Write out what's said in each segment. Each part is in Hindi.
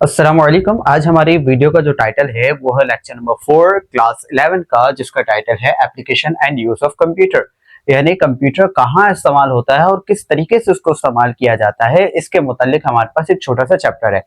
अस्सलाम वालेकुम। आज हमारी वीडियो का जो टाइटल है वो है लेक्चर नंबर 4 क्लास 11 का, जिसका टाइटल है application and use of computer. यानी कंप्यूटर कहाँ इस्तेमाल होता है और किस तरीके से उसको इस्तेमाल किया जाता है, इसके मुतालिक हमारे पास एक छोटा सा चैप्टर है।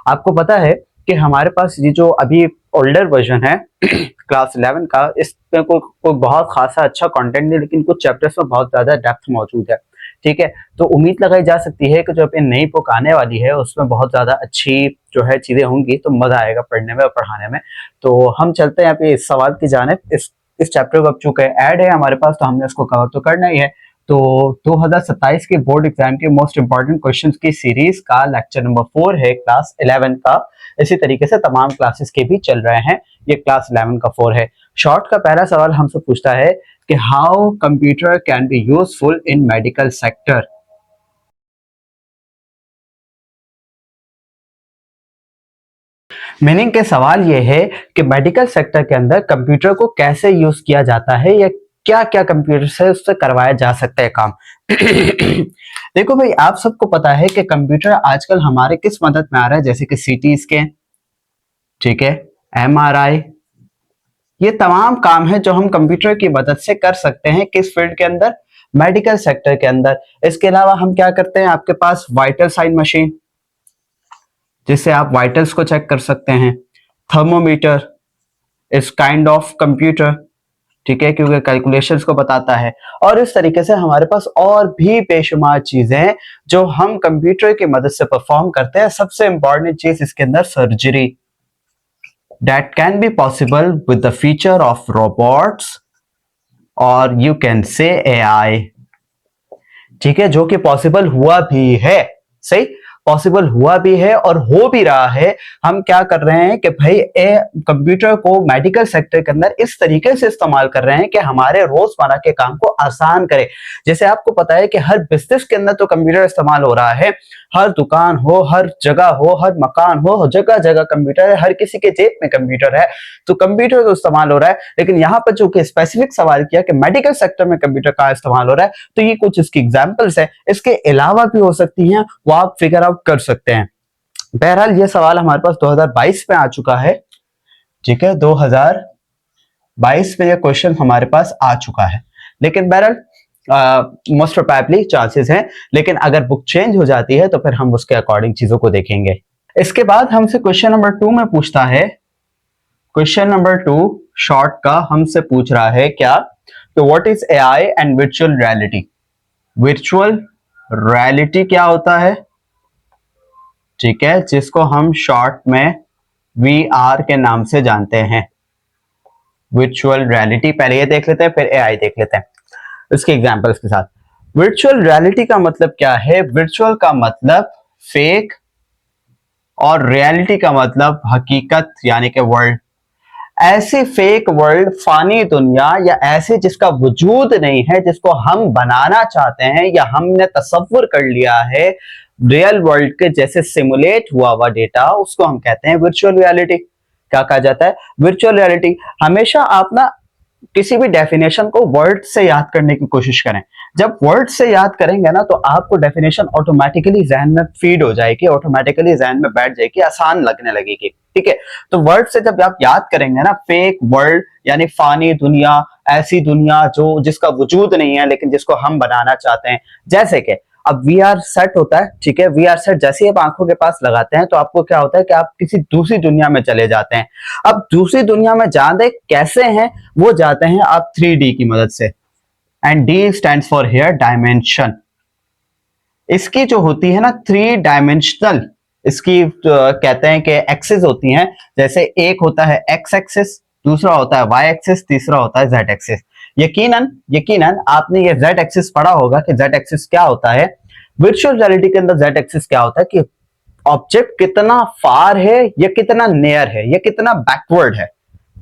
आपको पता है कि हमारे पास ये जो अभी ओल्डर वर्जन है क्लास 11 का, इसमें कोई बहुत खासा अच्छा कंटेंट नहीं, लेकिन कुछ चैप्टर्स में बहुत ज्यादा डेप्थ मौजूद है। ठीक है, तो उम्मीद लगाई जा सकती है कि जो अपनी नई बुक आने वाली है उसमें बहुत ज्यादा अच्छी जो है चीजें होंगी, तो मजा आएगा पढ़ने में और पढ़ाने में। तो हम चलते हैं अभी इस सवाल की जानिब। इस चैप्टर को अब चूंकि ऐड है हमारे पास, तो हमने इसको कवर तो करना ही है। तो 2027 के बोर्ड एग्जाम के मोस्ट इंपॉर्टेंट क्वेश्चंस की सीरीज का लेक्चर नंबर 4 है क्लास 11 का। इसी तरीके से तमाम क्लासेस के भी चल रहे हैं, ये क्लास 11 का 4 है। शॉर्ट का पहला सवाल हमसे पूछता है कि how computer can be useful in medical sector. Meaning के सवाल ये है कि मेडिकल सेक्टर के अंदर कंप्यूटर को कैसे यूज किया जाता है या क्या क्या कंप्यूटर से उससे करवाया जा सकता है काम। देखो भाई, आप सबको पता है कि कंप्यूटर आजकल हमारे किस मदद में आ रहा है, जैसे कि सीटी स्कैन, ठीक है, एमआरआई, ये तमाम काम है जो हम कंप्यूटर की मदद से कर सकते हैं। किस फील्ड के अंदर? मेडिकल सेक्टर के अंदर। इसके अलावा हम क्या करते हैं, आपके पास वाइटल साइन मशीन, जिससे आप वाइटल्स को चेक कर सकते हैं। थर्मोमीटर इस काइंड ऑफ कंप्यूटर, ठीक है, क्योंकि कैलकुलेशंस को बताता है। और इस तरीके से हमारे पास और भी बेशुमार चीजें हैं जो हम कंप्यूटर की मदद से परफॉर्म करते हैं। सबसे इंपॉर्टेंट चीज इसके अंदर surgery, that can be possible with the feature of robots और you can say AI, ठीक है, जो कि पॉसिबल हुआ भी है। सही, पॉसिबल हुआ भी है और हो भी रहा है। हम क्या कर रहे हैं कि भाई कंप्यूटर को मेडिकल सेक्टर के अंदर इस तरीके से इस्तेमाल कर रहे हैं कि हमारे रोजमर्रा के काम को आसान करे। जैसे आपको पता है कि हर बिजनेस के अंदर तो कंप्यूटर इस्तेमाल हो रहा है, हर दुकान हो, हर जगह हो, हर मकान हो, जगह जगह कंप्यूटर है, हर किसी के जेब में कंप्यूटर है। तो कंप्यूटर तो इस्तेमाल हो रहा है, लेकिन यहाँ पर जो कि स्पेसिफिक सवाल किया कि मेडिकल सेक्टर में कंप्यूटर का इस्तेमाल हो रहा है, तो ये कुछ इसकी एग्जांपल्स है। इसके अलावा भी हो सकती हैं, वो आप फिगर आउट कर सकते हैं। बहरहाल ये सवाल हमारे पास 2022 में आ चुका है, ठीक है, 2022 में ये क्वेश्चन हमारे पास आ चुका है। लेकिन बहरहाल मोस्ट प्रोबेबली चांसेस हैं, लेकिन अगर बुक चेंज हो जाती है तो फिर हम उसके अकॉर्डिंग चीजों को देखेंगे। इसके बाद हमसे क्वेश्चन नंबर 2 में पूछता है, क्वेश्चन नंबर 2 शॉर्ट का हमसे पूछ रहा है क्या, तो what is AI and virtual reality. Virtual reality क्या होता है, ठीक है, जिसको हम शॉर्ट में वीआर के नाम से जानते हैं। वर्चुअल रियलिटी पहले ये देख लेते हैं, फिर एआई देख लेते हैं इसके एग्जांपल्स के साथ। वर्चुअल रियलिटी का मतलब क्या है? वर्चुअल का मतलब फेक और रियलिटी का मतलब हकीकत, यानी कि वर्ल्ड। ऐसी फेक वर्ल्ड, फानी दुनिया, या ऐसे जिसका वजूद नहीं है, जिसको हम बनाना चाहते हैं या हमने तसव्वुर कर लिया है रियल वर्ल्ड के जैसे सिमुलेट हुआ हुआ डेटा, उसको हम कहते हैं वर्चुअल रियलिटी। क्या कहा जाता है? Virtual reality. हमेशा आप ना किसी भी डेफिनेशन को वर्ड से याद करने की कोशिश करें। जब वर्ड से याद करेंगे ना, तो आपको डेफिनेशन ऑटोमेटिकली जहन में फीड हो जाएगी, ऑटोमेटिकली जहन में बैठ जाएगी, आसान लगने लगेगी। ठीक है, तो वर्ड से जब आप याद करेंगे ना, फेक वर्ल्ड यानी फानी दुनिया, ऐसी दुनिया जो जिसका वजूद नहीं है लेकिन जिसको हम बनाना चाहते हैं। जैसे कि अब वी आर सेट होता है, ठीक है, वी आर सेट जैसे ही आप आंखों के पास लगाते हैं तो आपको क्या होता है कि आप किसी दूसरी दुनिया में चले जाते हैं। अब दूसरी दुनिया में जाते कैसे हैं? वो जाते हैं आप 3D की मदद से, and D stands for here dimension. इसकी जो होती है ना 3 डायमेंशनल, इसकी कहते हैं कि एक्सिस होती हैं। जैसे एक होता है एक्स एक्सिस, दूसरा होता है वाई एक्सिस, तीसरा होता है जेड एक्सिस। यकीनन यकीनन आपने ये जेड एक्सिस पढ़ा होगा कि जेड एक्सिस क्या होता है। वर्चुअल रियलिटी के अंदर जेड एक्सिस क्या होता है कि ऑब्जेक्ट कितना फार है या कितना नियर है या कितना बैकवर्ड है,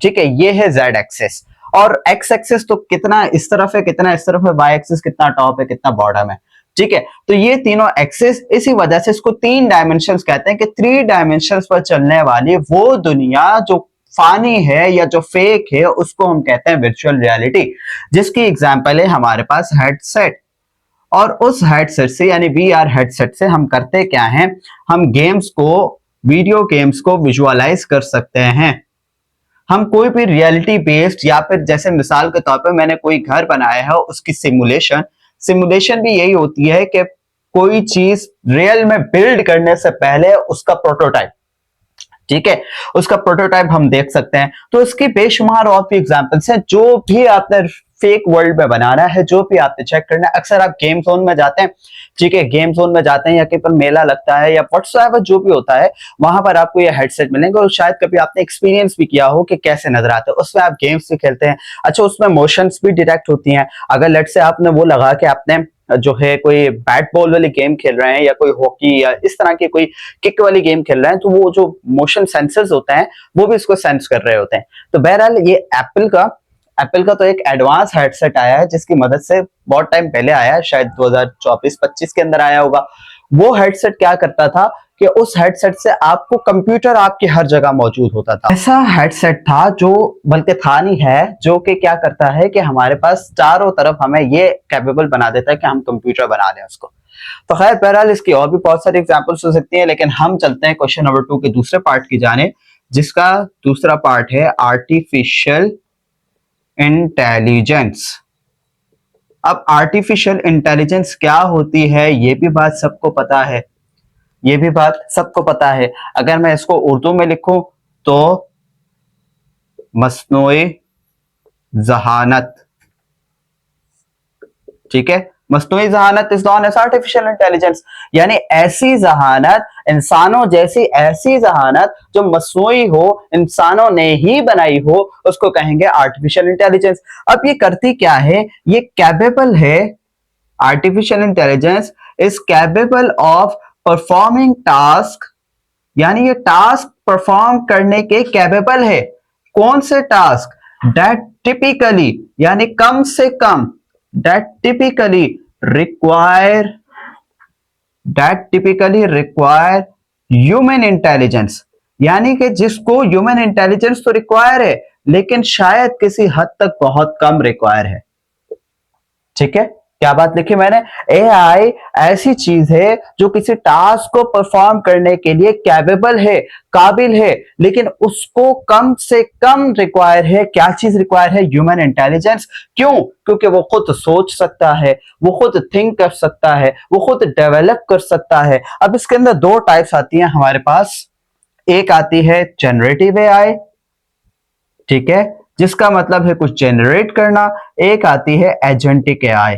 ठीक है, ये है जेड एक्सिस। और एक्स एक्सिस तो कितना इस तरफ है, कितना इस तरफ है, वाई एक्सिस कितना टॉप है, कितना बॉटम है, ठीक है। तो ये तीनों एक्सिस, इसी वजह से इसको 3 डायमेंशंस कहते हैं कि 3 डायमेंशंस पर चलने वाली वो दुनिया जो फानी है या जो फेक है, उसको हम कहते हैं वर्चुअल रियलिटी। जिसकी एग्जांपल है हमारे पास हेडसेट। और उस हेडसेट से यानी वीआर हेडसेट से हम करते क्या हैं, हम गेम्स को वीडियो गेम्स को विजुअलाइज कर सकते हैं। हम कोई भी रियलिटी बेस्ड या फिर जैसे मिसाल के तौर पर मैंने कोई घर बनाया है उसकी सिमुलेशन भी यही होती है कि कोई चीज रियल में बिल्ड करने से पहले उसका प्रोटोटाइप, ठीक है, उसका प्रोटोटाइप हम देख सकते हैं। तो इसकी बेशुमार और भी एग्जांपल्स हैं। जो भी आपने फेक वर्ल्ड में बनाना है, जो भी आपने चेक करना है, अक्सर आप गेम जोन में जाते हैं, ठीक है, गेम जोन में जाते हैं या कहीं पर मेला लगता है या व्हाट्सएवर जो भी होता है, वहां पर आपको ये हेडसेट मिलेंगे और शायद कभी आपने एक्सपीरियंस भी किया हो कि कैसे नजर आते हैं। उसमें आप गेम्स भी खेलते हैं, अच्छा उसमें मोशंस भी डिटेक्ट होती हैं। अगर लेट से आपने वो लगा के आपने जो है कोई बैट बॉल वाली गेम खेल रहे हैं या कोई हॉकी या इस तरह की कोई किक वाली गेम खेल रहे हैं, तो वो जो मोशन सेंसर्स होते हैं वो भी इसको सेंस कर रहे होते हैं। तो बहरहाल ये एप्पल का तो एक एडवांस हेडसेट आया है जिसकी मदद से बहुत टाइम पहले आया है, शायद 2024-25 के अंदर आया होगा। वो हेडसेट क्या करता था कि उस हेडसेट से आपको कंप्यूटर आपकी हर जगह मौजूद होता था। ऐसा हेडसेट था जो, बल्कि था नहीं है, जो कि क्या करता है कि हमारे पास चारों तरफ हमें ये कैपेबल बना देता है कि हम कंप्यूटर बना लें उसको। तो खैर बहरहाल इसकी और भी बहुत सारी एग्जांपल्स हो सकती हैं, लेकिन हम चलते हैं क्वेश्चन नंबर 2 के दूसरे पार्ट की जाने, जिसका दूसरा पार्ट है आर्टिफिशियल इंटेलिजेंस। अब आर्टिफिशियल इंटेलिजेंस क्या होती है ये भी बात सबको पता है, ये भी बात सबको पता है। अगर मैं इसको उर्दू में लिखूं तो मस्नूई जहानत, ठीक है, मस्नूई जहानत is known as artificial intelligence, यानी ऐसी जहानत, इंसानों जैसी ऐसी जहानत जो मस्नूई हो, इंसानों ने ही बनाई हो, उसको कहेंगे आर्टिफिशियल इंटेलिजेंस। अब ये करती क्या है, ये कैपेबल है, artificial intelligence is capable of performing task, यानी ये टास्क परफॉर्म करने के कैपेबल है। कौन से टास्क, दैट टिपिकली, यानी कम से कम, that typically require human intelligence, यानी कि जिसको ह्यूमन इंटेलिजेंस तो रिक्वायर है लेकिन शायद किसी हद तक बहुत कम रिक्वायर है। ठीक है, क्या बात लिखी मैंने, एआई ऐसी चीज है जो किसी टास्क को परफॉर्म करने के लिए कैपेबल है, काबिल है, लेकिन उसको कम से कम रिक्वायर है, क्या चीज रिक्वायर है, ह्यूमन इंटेलिजेंस। क्यों, क्योंकि वो खुद सोच सकता है, वो खुद थिंक कर सकता है, वो खुद डेवलप कर सकता है। अब इसके अंदर दो टाइप्स आती हैं हमारे पास, एक आती है जनरेटिव एआई, ठीक है, जिसका मतलब है कुछ जनरेट करना, एक आती है एजेंटिक एआई,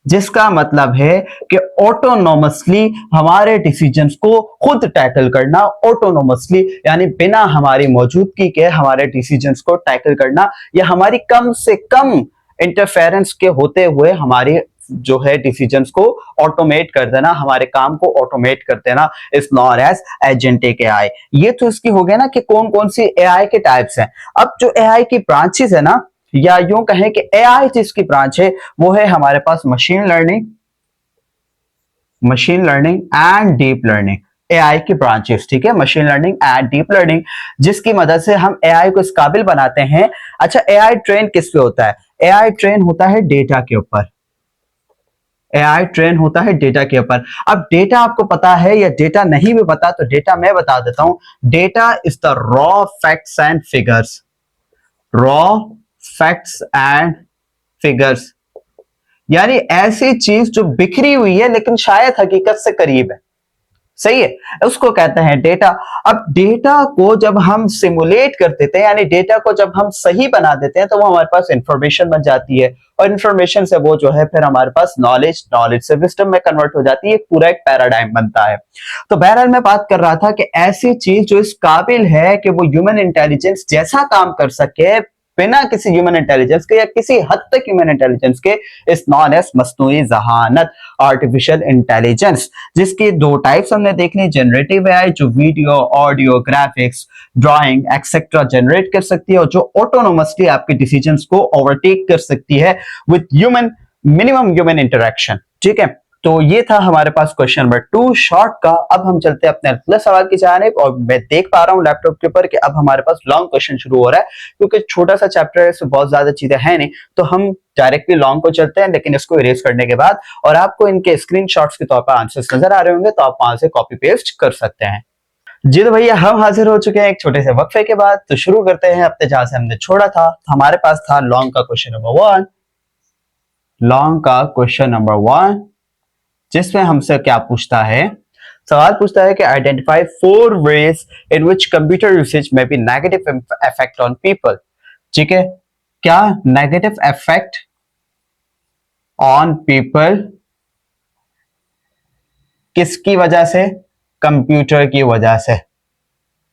जिसका मतलब है कि ऑटोनोमसली हमारे डिसीजंस को खुद टैकल करना, ऑटोनोमसली यानी बिना हमारी मौजूदगी के हमारे डिसीजंस को टैकल करना, या हमारी कम से कम इंटरफेरेंस के होते हुए हमारी जो है डिसीजंस को ऑटोमेट कर देना, हमारे काम को ऑटोमेट कर देना, is known as agentic AI. ये तो इसकी हो गया ना कि कौन कौन सी एआई के टाइप्स हैं। अब जो एआई की ब्रांचेस है ना, या यूं कहें कि एआई जिसकी ब्रांच है वो है हमारे पास machine learning and deep learning, AI की ब्रांचेस, ठीक है, machine learning and deep learning, जिसकी मदद से हम एआई को इस काबिल बनाते हैं। अच्छा, एआई ट्रेन किस पे होता है, एआई ट्रेन होता है डेटा के ऊपर, एआई ट्रेन होता है डेटा के ऊपर। अब डेटा आपको पता है या डेटा नहीं भी पता, तो डेटा मैं बता देता हूं, data is the raw facts and figures, raw facts and figures, यानी ऐसी चीज जो बिखरी हुई है लेकिन शायद हकीकत से करीब है, सही है, उसको कहते हैं डेटा। अब डेटा को जब हम सिमुलेट कर देते हैं, यानी डेटा को जब हम सही बना देते हैं, तो वो हमारे पास इंफॉर्मेशन बन जाती है, और इंफॉर्मेशन से वो जो है फिर हमारे पास नॉलेज से विजडम में कन्वर्ट हो जाती है, पूरा एक पैराडाइम बनता है। तो बहरहाल मैं बात कर रहा था कि ऐसी चीज जो इस काबिल है कि वो ह्यूमन इंटेलिजेंस जैसा काम कर सके बिना किसी ह्यूमन इंटेलिजेंस के या किसी हद तक ह्यूमन इंटेलिजेंस के, इज नॉन एज मस्नूई जहानत, आर्टिफिशियल इंटेलिजेंस, जिसकी दो टाइप्स हमने देखनी, जनरेटिव एआई जो video, audio, graphics, drawing etcetera generate कर सकती है, और जो ऑटोनोमसली आपके डिसीजंस को ओवरटेक कर सकती है with human, minimum human interaction, ठीक है। तो ये था हमारे पास क्वेश्चन नंबर 2 शॉर्ट का। अब हम चलते हैं अपने अगले सवाल की जानिब, और मैं देख पा रहा हूँ लैपटॉप के ऊपर कि अब हमारे पास लॉन्ग क्वेश्चन शुरू हो रहा है, क्योंकि छोटा सा चैप्टर है, इसमें बहुत ज्यादा चीजें हैं नहीं, तो हम डायरेक्टली लॉन्ग को चलते हैं, लेकिन इसको इरेज करने के बाद, और आपको इनके स्क्रीनशॉट्स के तौर पर आंसर्स नजर आ रहे होंगे, तो आप वहां से कॉपी पेस्ट कर सकते हैं। जी तो भैया हम हाजिर हो चुके हैं एक छोटे से वक्फे के बाद, तो शुरू करते हैं अपने जहां से हमने छोड़ा था। हमारे पास था लॉन्ग का क्वेश्चन नंबर 1, लॉन्ग का क्वेश्चन नंबर 1, जिसमें हमसे क्या पूछता है, सवाल पूछता है कि identify 4 ways in which computer usage may be negative effect on people. ठीक है, क्या नेगेटिव इफेक्ट ऑन पीपल किसकी वजह से? कंप्यूटर की वजह से।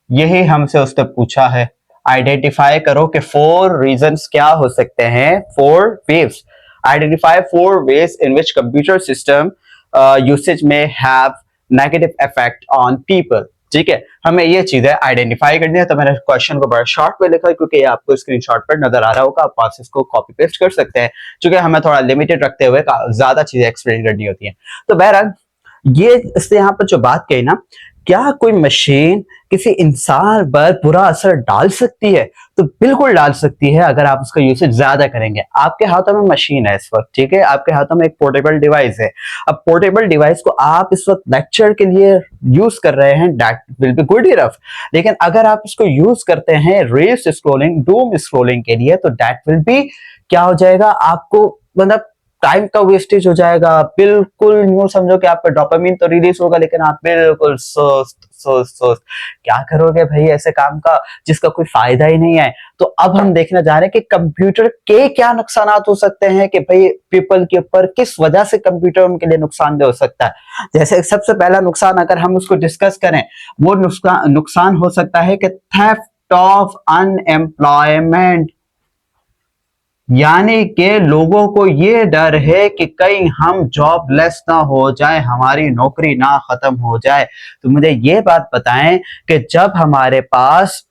यही हमसे उसने पूछा है, आइडेंटिफाई करो कि 4 रीजंस क्या हो सकते हैं, 4 waves, identify 4 ways in which computer system usage may have negative effect on people. ठीक है, हमें ये चीजें आइडेंटिफाई करनी है। तो मैंने क्वेश्चन को बड़ा शॉर्ट में लिखा है, क्योंकि ये आपको स्क्रीनशॉट पर नजर आ रहा होगा, आप पास इसको कॉपी पेस्ट कर सकते हैं, क्योंकि हमें थोड़ा लिमिटेड रखते हुए ज्यादा चीजें एक्सप्लेन करनी होती है। तो बहरहाल ये इससे यहाँ पर जो बात कही ना, क्या कोई मशीन किसी इंसान पर बुरा असर डाल सकती है? तो बिल्कुल डाल सकती है, अगर आप उसका यूसेज ज्यादा करेंगे। आपके हाथों में मशीन है इस वक्त, ठीक है, आपके हाथों में एक पोर्टेबल डिवाइस है। अब पोर्टेबल डिवाइस को आप इस वक्त लेक्चर के लिए यूज कर रहे हैं, that will be good enough. लेकिन अगर आप इसको यूज करते हैं रील्स स्क्रॉलिंग, डूम स्क्रॉलिंग के लिए, तो दैट विल बी क्या हो जाएगा, आपको मतलब टाइम का वेस्टेज हो जाएगा। बिल्कुल यूं समझो कि आपका डोपामिन तो रिलीज होगा, लेकिन आप बिल्कुल सुस्त क्या करोगे भाई ऐसे काम का जिसका कोई फायदा ही नहीं है। तो अब हम देखने जा रहे हैं कि कंप्यूटर के क्या नुकसान हो सकते हैं, कि भाई पीपल के ऊपर किस वजह से कंप्यूटर उनके लिए नुकसानदेह हो सकता है। जैसे सबसे पहला नुकसान अगर हम उसको डिस्कस करें, वो नुकसान हो सकता है कि थेफ्ट ऑफ अनएम्प्लॉयमेंट, यानी कि लोगों को ये डर है कि कहीं हम जॉबलेस ना हो जाए, हमारी नौकरी ना खत्म हो जाए। तो मुझे ये बात बताएं कि जब हमारे पास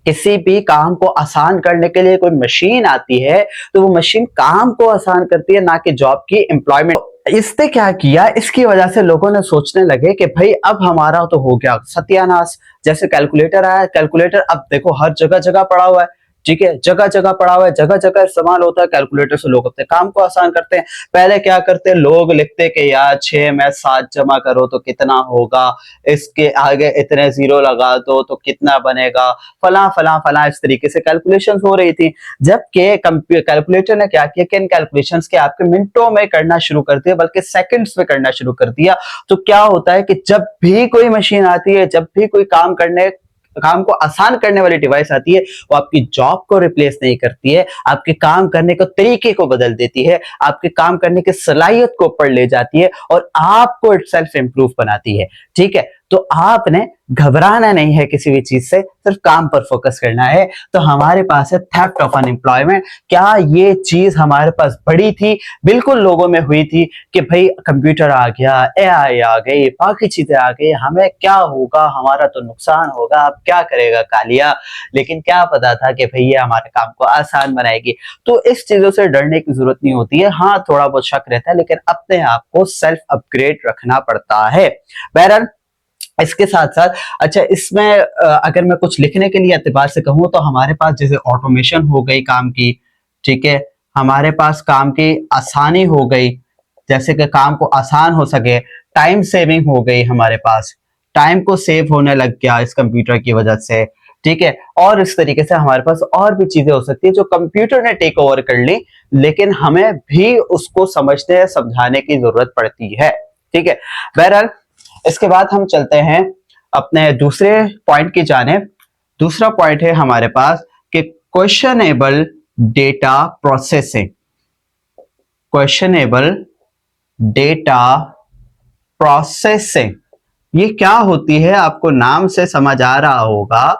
किसी भी काम को आसान करने के लिए कोई मशीन आती है, तो वो मशीन काम को आसान करती है, ना कि जॉब की एम्प्लॉयमेंट। इसने क्या किया, इसकी वजह से लोगों ने सोचने लगे कि भाई अब हमारा तो हो गया सत्यानाश। जैसे कैलकुलेटर आया, कैलकुलेटर अब देखो हर जगह जगह पड़ा हुआ है, ठीक है, जगह जगह पड़ा हुआ है, जगह जगह इस्तेमाल होता है। कैलकुलेटर से लोग अपने काम को आसान करते हैं। पहले क्या करते, लोग लिखते कि यार 6 में 7 जमा करो तो कितना होगा, इसके आगे इतने जीरो लगा दो तो कितना बनेगा, फला फला फला, इस तरीके से कैलकुलेशंस हो रही थी। जबकि कैलकुलेटर ने क्या किया कि इन कैलकुलेशंस के आपके मिनटों में करना शुरू कर दिया, बल्कि सेकंड्स में करना शुरू कर दिया। तो क्या होता है कि जब भी कोई मशीन आती है, जब भी कोई काम को आसान करने वाली डिवाइस आती है, वो आपकी जॉब को रिप्लेस नहीं करती है, आपके काम करने के तरीके को बदल देती है, आपके काम करने की सलाहियत को ऊपर ले जाती है, और आपको सेल्फ इंप्रूव बनाती है। ठीक है, तो आपने घबराना नहीं है किसी भी चीज से, सिर्फ काम पर फोकस करना है। तो हमारे पास है थेफ्ट ऑफ अनएम्प्लॉयमेंट। क्या ये चीज हमारे पास बड़ी थी? बिल्कुल लोगों में हुई थी कि भाई कंप्यूटर आ गया, एआई आ गई, बाकी चीजें आ गई, हमें क्या होगा, हमारा तो नुकसान होगा, अब क्या करेगा कालिया। लेकिन क्या पता था कि भाई ये हमारे काम को आसान बनाएगी। तो इस चीजों से डरने की जरूरत नहीं होती है। हाँ, थोड़ा बहुत शक रहता है, लेकिन अपने आप को सेल्फ अपग्रेड रखना पड़ता है। बहरहाल इसके साथ साथ, अच्छा इसमें अगर मैं कुछ लिखने के लिए एतबार से कहूँ, तो हमारे पास जैसे ऑटोमेशन हो गई काम की, ठीक है, हमारे पास काम की आसानी हो गई, जैसे कि काम को आसान हो सके, टाइम सेविंग हो गई, हमारे पास टाइम को सेव होने लग गया इस कंप्यूटर की वजह से। ठीक है, और इस तरीके से हमारे पास और भी चीजें हो सकती है जो कंप्यूटर ने टेक ओवर कर ली, लेकिन हमें भी उसको समझने समझाने की जरूरत पड़ती है। ठीक है, बहरहाल इसके बाद हम चलते हैं अपने दूसरे पॉइंट की जानिब। दूसरा पॉइंट है हमारे पास कि questionable data processing. Questionable data processing ये क्या होती है, आपको नाम से समझ आ रहा होगा।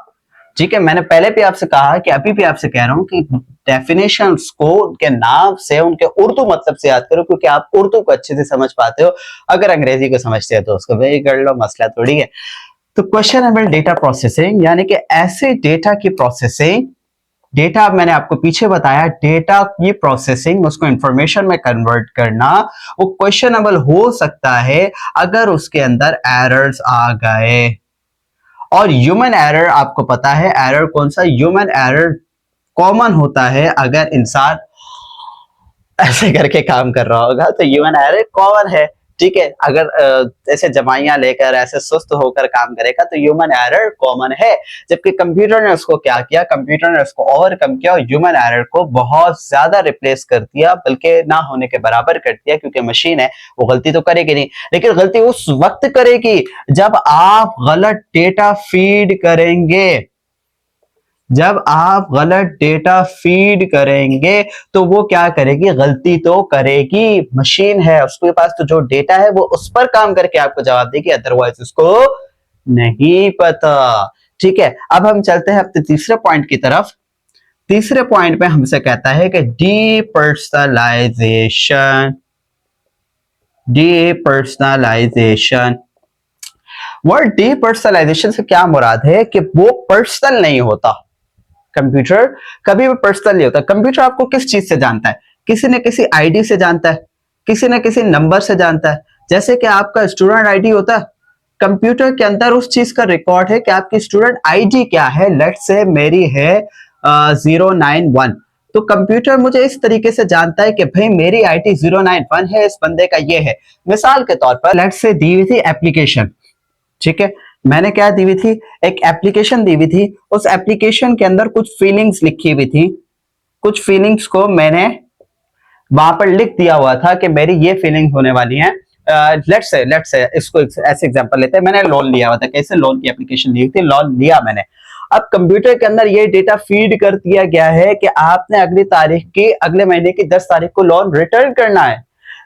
ठीक है, मैंने पहले भी आपसे कहा कि अभी भी आपसे कह रहा हूं कि डेफिनेशंस को उनके नाम से, उनके उर्दू मतलब से याद करो, क्योंकि आप उर्दू को अच्छे से समझ पाते हो। अगर अंग्रेजी को समझते हैं तो उसको वही कर लो, मसला थोड़ी है। तो क्वेश्चनेबल डेटा प्रोसेसिंग यानी कि ऐसे डेटा की प्रोसेसिंग डेटा मैंने आपको पीछे बताया, डेटा की प्रोसेसिंग, उसको इंफॉर्मेशन में कन्वर्ट करना, वो क्वेश्चनेबल हो सकता है अगर उसके अंदर एरर्स आ गए। और ह्यूमन एरर आपको पता है एरर कौन सा, ह्यूमन एरर कॉमन होता है अगर इंसान ऐसे करके काम कर रहा होगा तो ह्यूमन एरर कॉमन है। ठीक है, अगर ऐसे जमाइयां लेकर ऐसे सुस्त होकर काम करेगा तो ह्यूमन एरर कॉमन है। जबकि कंप्यूटर ने उसको क्या किया, कंप्यूटर ने उसको ओवरकम किया और ह्यूमन एरर को बहुत ज्यादा रिप्लेस कर दिया, बल्कि ना होने के बराबर कर दिया, क्योंकि मशीन है वो गलती तो करेगी नहीं, लेकिन गलती उस वक्त करेगी जब आप गलत डेटा फीड करेंगे। जब आप गलत डेटा फीड करेंगे तो वो क्या करेगी, गलती तो करेगी। मशीन है, उसके पास तो जो डेटा है वो उस पर काम करके आपको जवाब देगी, अदरवाइज उसको नहीं पता। ठीक है, अब हम चलते हैं अपने तीसरे पॉइंट की तरफ। तीसरे पॉइंट में हमसे कहता है कि डीपर्सनलाइजेशन। डीपर्सनलाइजेशन, वर्ड डीपर्सनलाइजेशन से क्या मुराद है कि वो पर्सनल नहीं होता। कंप्यूटर कभी भी पर्सनल नहीं होता। कंप्यूटर आपको किस चीज से जानता है, किसी न किसी आईडी से जानता है, किसी न किसी नंबर से जानता है। जैसे कि आपका स्टूडेंट आईडी होता है, कंप्यूटर के अंदर उस चीज का रिकॉर्ड है कि आपकी स्टूडेंट आईडी क्या है। लेट्स से मेरी है 091, तो कंप्यूटर मुझे इस तरीके से जानता है कि भाई मेरी आईडी 091 है, इस बंदे का ये है। मिसाल के तौर पर लेट्स से दी हुई थी एप्लीकेशन, ठीक है, मैंने क्या दी हुई थी, एक एप्लीकेशन दी हुई थी। उस एप्लीकेशन के अंदर कुछ फीलिंग्स लिखी हुई थी, कुछ फीलिंग्स को मैंने वहां पर लिख दिया हुआ था कि मेरी ये फीलिंग होने वाली है। लेट्स से इसको ऐसे एग्जांपल लेते हैं, मैंने लोन लिया हुआ था, कैसे लोन की एप्लीकेशन ली थी, लोन लिया मैंने। अब कंप्यूटर के अंदर ये डेटा फीड कर दिया गया है कि आपने अगली तारीख की, अगले महीने की 10 तारीख को लोन रिटर्न करना है।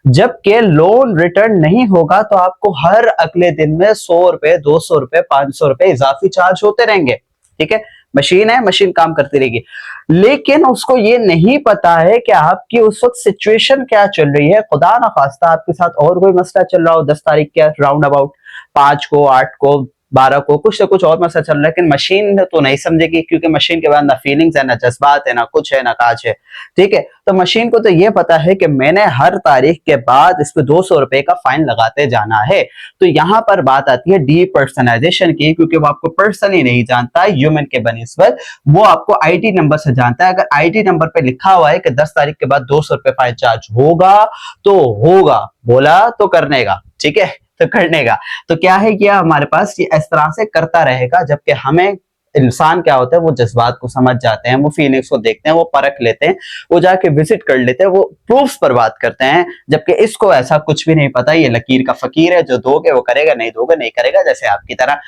जबकि लोन रिटर्न नहीं होगा तो आपको हर अगले दिन में 100 रुपए, 200 रुपए, 500 रुपए इजाफी चार्ज होते रहेंगे। ठीक है, मशीन है, मशीन काम करती रहेगी, लेकिन उसको ये नहीं पता है कि आपकी उस वक्त सिचुएशन क्या चल रही है। खुदा ना खास्ता आपके साथ और कोई मसला चल रहा हो 10 तारीख के राउंड अबाउट, 5 को, 8 को, 12 को, कुछ ना कुछ और मसला चल रहा है, लेकिन मशीन तो नहीं समझेगी, क्योंकि मशीन के बाद ना फीलिंग्स है, ना जज्बात है, ना कुछ है, ना काज है। ठीक है, तो मशीन को तो ये पता है कि मैंने हर तारीख के बाद इस पे 200 रुपए का फाइन लगाते जाना है। तो यहां पर बात आती है डीपर्सनलाइजेशन की, क्योंकि वो आपको पर्सनली नहीं जानता ह्यूमन के बनिस्बत, वो आपको आईडी नंबर से जानता है। अगर आईडी नंबर पे लिखा हुआ है कि 10 तारीख के बाद 200 रुपए फाइन चार्ज होगा तो होगा, बोला तो करने का। ठीक है, तो करने का तो क्या है, यह हमारे पास ये इस तरह से करता रहेगा। जबकि हमें, इंसान क्या होता है, वो जज्बात को समझ जाते हैं, वो फीलिंग्स को देखते हैं, वो परख लेते हैं, वो जाके विजिट कर लेते हैं, वो प्रूफ्स पर बात करते हैं। जबकि इसको ऐसा कुछ भी नहीं पता, ये लकीर का फकीर है, जो दोगे वो करेगा, नहीं दोगे नहीं करेगा। जैसे आपकी तरह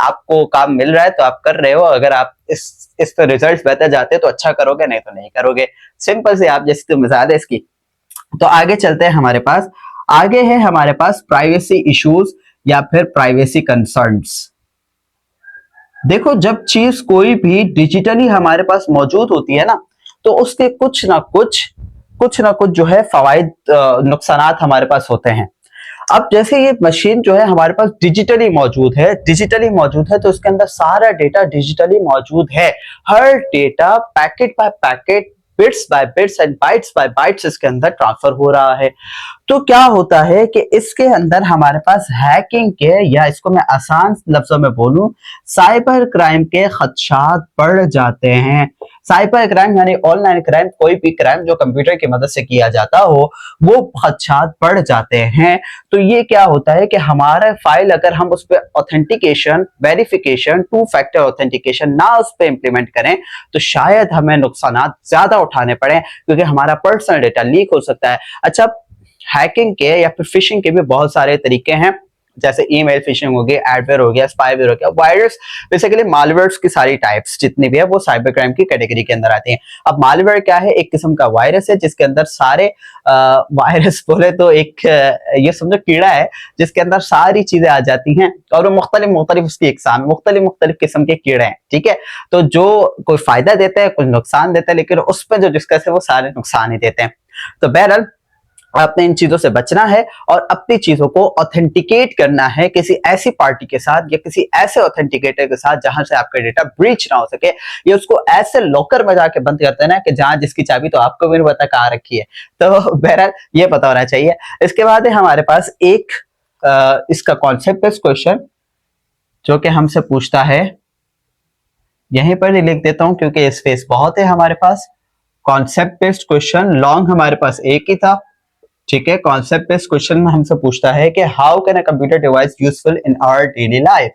आपको काम मिल रहा है तो आप कर रहे हो, अगर आप इस पर रिजल्ट बेहतर जाते हैं तो अच्छा करोगे, नहीं तो नहीं करोगे। सिंपल से आप जैसी तो मिसाल है इसकी। तो आगे चलते हैं, हमारे पास आगे है हमारे पास प्राइवेसी इश्यूज या फिर प्राइवेसी कंसर्न्स। देखो, जब चीज कोई भी डिजिटली हमारे पास मौजूद होती है ना, तो उसके कुछ ना कुछ जो है फवाइद, नुकसानात हमारे पास होते हैं। अब जैसे ये मशीन जो है हमारे पास डिजिटली मौजूद है, तो उसके अंदर सारा डेटा डिजिटली मौजूद है। हर data packet by packet, bits by bits and bytes by bytes इसके अंदर ट्रांसफर हो रहा है। तो क्या होता है कि इसके अंदर हमारे पास हैकिंग के, या इसको मैं आसान लफ्जों में बोलूं, साइबर क्राइम के खदशात बढ़ जाते हैं। साइबर क्राइम यानी ऑनलाइन क्राइम, कोई भी क्राइम जो कंप्यूटर की मदद से किया जाता हो, वो खदशात बढ़ जाते हैं। तो ये क्या होता है कि हमारा फाइल, अगर हम उस पर ऑथेंटिकेशन, वेरिफिकेशन, 2 फैक्टर ऑथेंटिकेशन ना उस पर इंप्लीमेंट करें, तो शायद हमें नुकसानात ज्यादा उठाने पड़े, क्योंकि हमारा पर्सनल डेटा लीक हो सकता है। अच्छा, हैकिंग के या फिर फिशिंग के भी बहुत सारे तरीके हैं, जैसे ईमेल फिशिंग हो गई, एडवेयर हो गया, स्पाईवेयर हो गया, वायरस, बेसिकली मालवेयर्स की सारी टाइप्स जितनी भी है वो साइबर क्राइम की कैटेगरी के अंदर आती हैं। अब मालवेयर क्या है, एक किस्म का वायरस है जिसके अंदर सारे वायरस बोले तो एक ये समझो कीड़ा है जिसके अंदर सारी चीजें आ जाती हैं, और वो मुख्तलिफ उसकी इकसाम, मुख्तलिफ किस्म के कीड़े हैं। ठीक है, तो जो कोई फायदा देता है, कुछ नुकसान देता है, लेकिन उस पर जो डिस्कस है वो सारे नुकसान ही देते हैं। तो बहरहाल आपने इन चीजों से बचना है और अपनी चीजों को ऑथेंटिकेट करना है किसी ऐसी पार्टी के साथ या किसी ऐसे ऑथेंटिकेटर के साथ जहां से आपका डेटा ब्रीच ना हो सके, या उसको ऐसे लॉकर में जाके बंद करते ना कि जहां जिसकी चाबी तो आपको भी नहीं पता कहाँ रखी है। तो बहरहाल ये पता होना चाहिए। इसके बाद है हमारे पास एक इसका कॉन्सेप्ट बेस्ड क्वेश्चन जो कि हमसे पूछता है, यहीं पर ही लिख देता हूं क्योंकि स्पेस बहुत है हमारे पास। कॉन्सेप्ट बेस्ड क्वेश्चन लॉन्ग हमारे पास एक ही था, ठीक है। कॉन्सेप्ट बेस्ड क्वेश्चन में हमसे पूछता है कि how can a computer device useful in our daily life.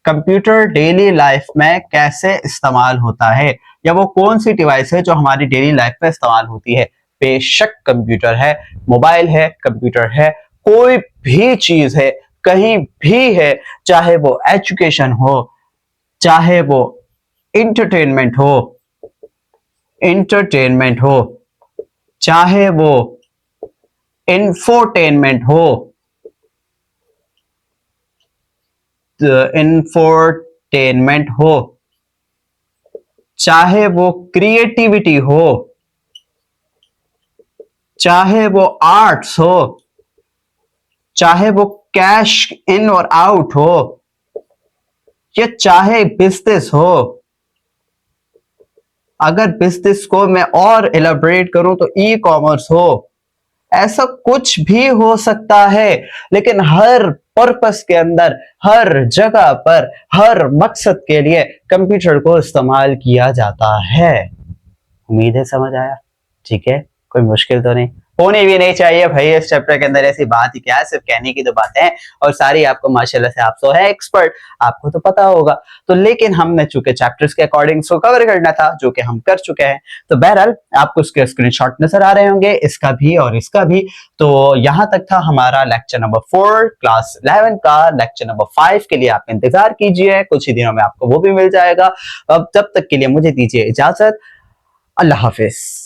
Computer daily life में कैसे इस्तेमाल होता है, या वो कौन सी डिवाइस है जो हमारी डेली लाइफ में इस्तेमाल होती है। बेशक कंप्यूटर है, मोबाइल है, कंप्यूटर है, कोई भी चीज है, कहीं भी है, चाहे वो एजुकेशन हो, चाहे वो इंटरटेनमेंट हो, चाहे वो इंफोटेनमेंट हो, चाहे वो क्रिएटिविटी हो, चाहे वो आर्ट्स हो, चाहे वो कैश इन और आउट हो, या चाहे बिजनेस हो। अगर बिजनेस को मैं और एलाबोरेट करूं तो ई कॉमर्स हो, ऐसा कुछ भी हो सकता है। लेकिन हर पर्पस के अंदर, हर जगह पर, हर मकसद के लिए कंप्यूटर को इस्तेमाल किया जाता है। उम्मीद है समझ आया, ठीक है, कोई मुश्किल तो नहीं, होनी भी नहीं चाहिए भाई। इस चैप्टर के अंदर ऐसी बात ही क्या है, सिर्फ कहने की तो बातें हैं और सारी आपको माशाल्लाह से आप तो है एक्सपर्ट, आपको तो पता होगा। तो लेकिन हमने चूंकि चैप्टर्स के अकॉर्डिंग उसको कवर करना था, जो कि हम कर चुके हैं। तो बहरहाल आपको इसके स्क्रीनशॉट नजर आ रहे होंगे, इसका भी और इसका भी। तो यहां तक था हमारा लेक्चर नंबर 4 क्लास 11 का। लेक्चर नंबर 5 के लिए आप इंतजार कीजिए, कुछ ही दिनों में आपको वो भी मिल जाएगा। अब तब तक के लिए मुझे दीजिए इजाजत, अल्लाह हाफिज।